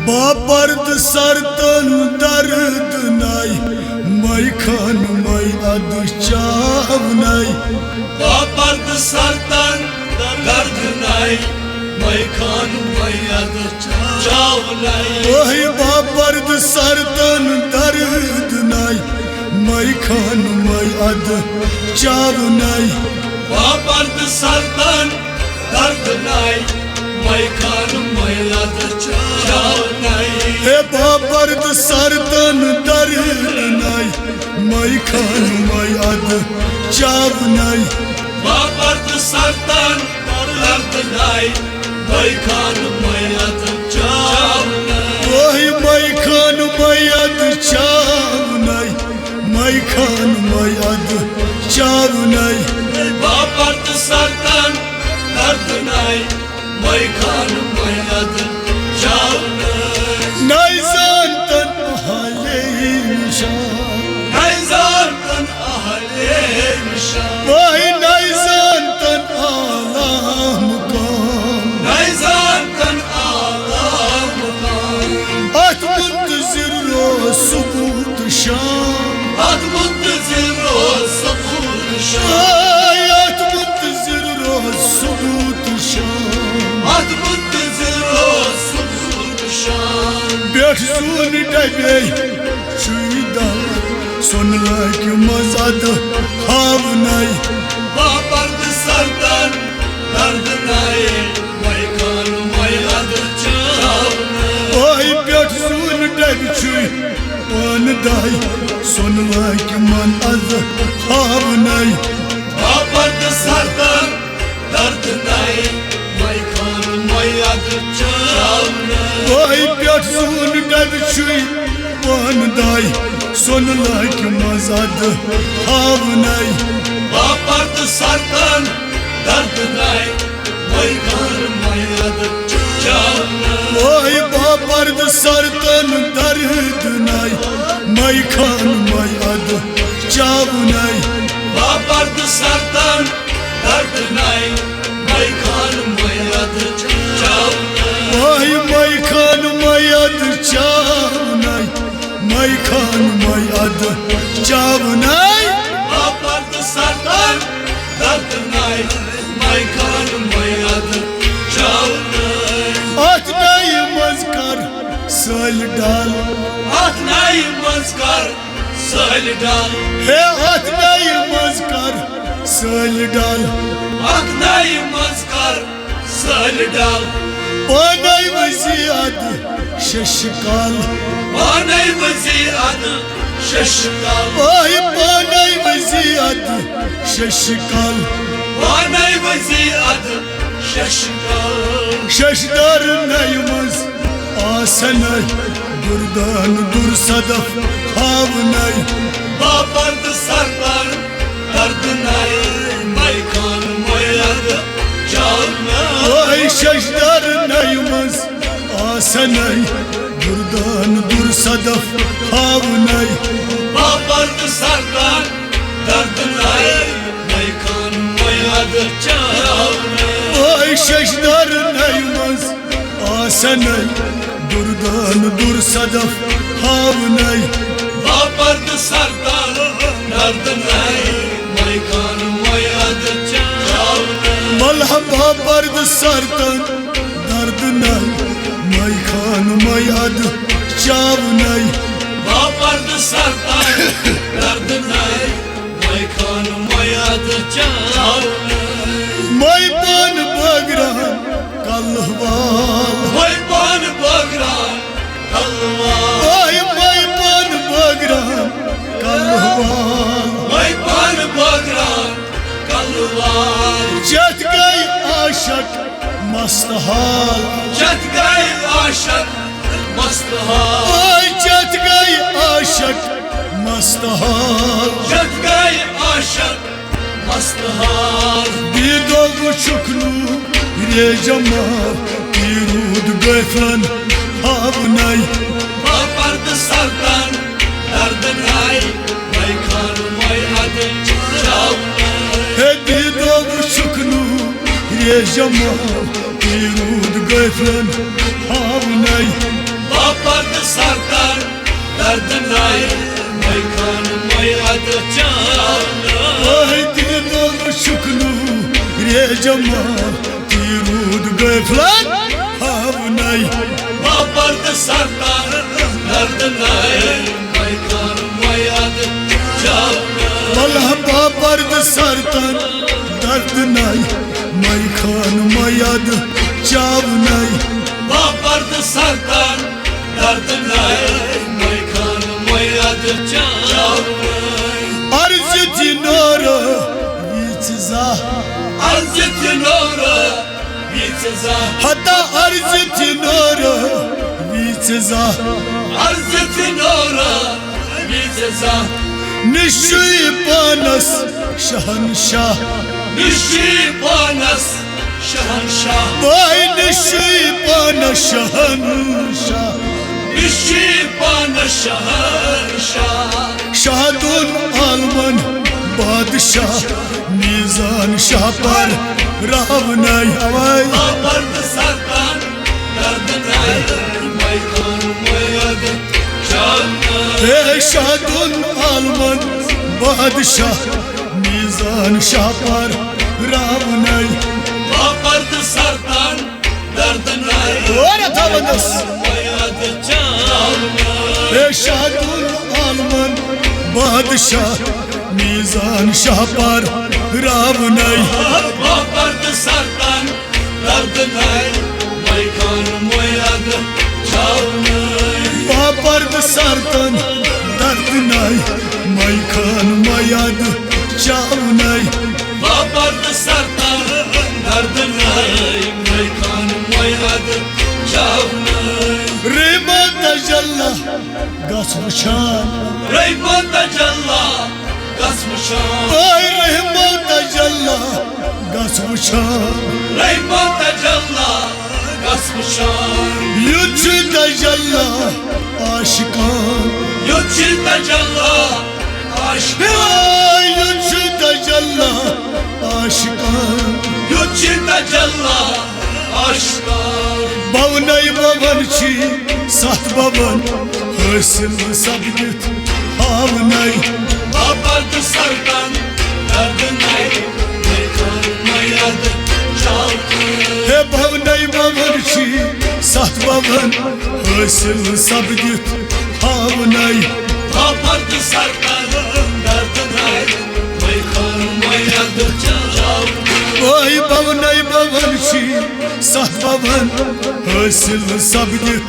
बापर्द सरतन दर्द नाई मई खान मई अद चाव नाई बापर्द सरतन दर्द नाई मई खान मई अद चाव नाई वही बापर्द सरतन दर्द नाई मई खान मई अद चाव नाई बापर्द सरतन दर्द नाई मई खान मई अद चाव नाई हे बापर्द सरतन दर्द नाई मई खान मई अद चाव नाई बापर्द सरतन दर्द नाई मई खान मई अद चाव नाई वही मई खान मई अद चाव नाई मई खान मई अद चाव नाई बापर्द सरतन दर्द नाई मई खान मई अद चाव नाई नाई जानतन अहले निशान नाई जानतन अहले निशान वही नाई जानतन आला मुकाम नाई जानतन आला मुकाम अत मुंतजिर रो सबूत शाम अत मुंतजिर रो सबूत शाम अत मुंतजिर रो सबूत शाम अत मुंतजिर रो सबूत शाम बेठ सून डबे छुईदल सुन लाइक मजद खाव नाई बापर्द सरतन दर्द नाई मई खान मई अद चाव नाई वही बेठ सून डब छुई पान दाई सुन लाइक मन अद खाव नाई बापर्द सरतन दर्द नाई मई खान मई अद चाव नाई वही बेठ सून डब छुई पान दाई सुन लाइक मजद खाव नाई बापर्द सरतन दर्द नाई मई खान मई अद चाव नाई वही बापर्द सरतन दर्द नाई मई खान मई अद चाव नाई बापर्द सरतन दर्द नाई मई खान मई अद चाव नाई वही मई खान मई अद चाव नाई मई खान मई अद चाव नाई बापर्द सरतन दर्द नाई मई खान मई अद चाव नाई अत नाई मजकर सल डाल अत नाई मजकर सल डाल हे अत नाई मजकर सल डाल अत नाई मजकर सल डाल पानाई वजियत शशकाल पानाई वजियत शशकाल वही पानाई वजियत शशकाल पानाई वजियत शशकाल शशदार नाई मज आसन दुर्दान दुर सदफ खाव नाई बापर्द सरतन दर्द नाई मई खान मई अद चाव नाई वही शशदार नाई मज आसन दुर्दान दुर सदफ खाव नाई बापर्द सरतन दर्द नाई मई खान मई अद चाव नाई वही शशदार नाई मज आसन दुर्दान दुर सदफ खाव नाई बापर्द सरतन दर्द नाई मई खान मई अद चाव नाई मलहम बापर्द सरतन दर्द नाई मई खान मई अद चाव नाई बापर्द सरतन दर्द नाई मई खान मई अद चाव नाई मई पान बगरान कलवाल मई पान बगरान कलवाल वही मई पान बगरान कलवाल मई पान बगरान कलवाल जत गई आशक मस्त हाल जत गई आशक मस्त हाल वही जत गई आशक मस्त हाल जत गई आशक मस्त हाल दीदो शुक्लू रे जमाल तीरूद गफन हाव नाई बापर्द सरतन दर्द नाई मई खान मई अद चाव नाई हे दीदो शुक्लू रे जमाल तीरूद गफन हाव नाई sartar derd nay may kan may ad chana Ay dil şuknu rejama tirud gaflan havnay Babard sartar derd nay may kan may ad chana Vallahi babard sartan dard nay may khan mayad chavnay Babard sartar derd nay may kan may ad chana arz dinara vitza Hazreti Nur'a bitza hatta arz dinara vitza Hazreti Nur'a bitza nişi panas şahanşah Nişibanas şahanşah vay nişi panas şahanşah Nişibanas şahanşah Şahadun Alman Badşah Nizan Şahpar Ravnay Vay Babardı sardan derdinay Maykan mayadı canına Şahadun Alman Badşah Nizan Şahpar Ravnay Babardı sardan derdinay Ora tavanız Mayadı canına Şahadun Alman Badşah Nizan Şahpar Ravnay Babardı sardan derdinay Maykan mayadı canına Babardı sartan dardınay Maykan mayad çavnay Babardı sardan derdinay Maykan mayadı canına Rimata jalla gasmışan Reybanda calla kasmışam Ay Rimata jalla gasmışan Reybanda calla kasmışam Yüçüda jalla aşıkan Yuçilda calla aşkım Ay yüçüda jalla aşıkan Yuçilda calla aşkım Bavnay babançı saht baban Hırsın sabit havnay Babardı sardan derdinay Maykan mayadı çaldı He bavnay babançı saht baban Hırsın sabit havnay Babardı sardan derdinay Maykan mayadı çaldı Vay bavnay babançı saht baban Hırsın sabit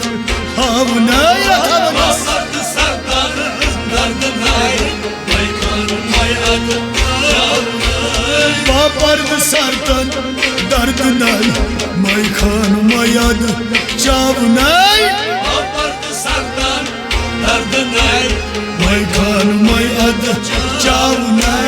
havnay Ratabınız Babardı sardan derdinay Maykan mayadı çaldı Babardı sartan dardınay Maykan mayad çavnay Babardı sardan derdinay Maykan mayad çavnay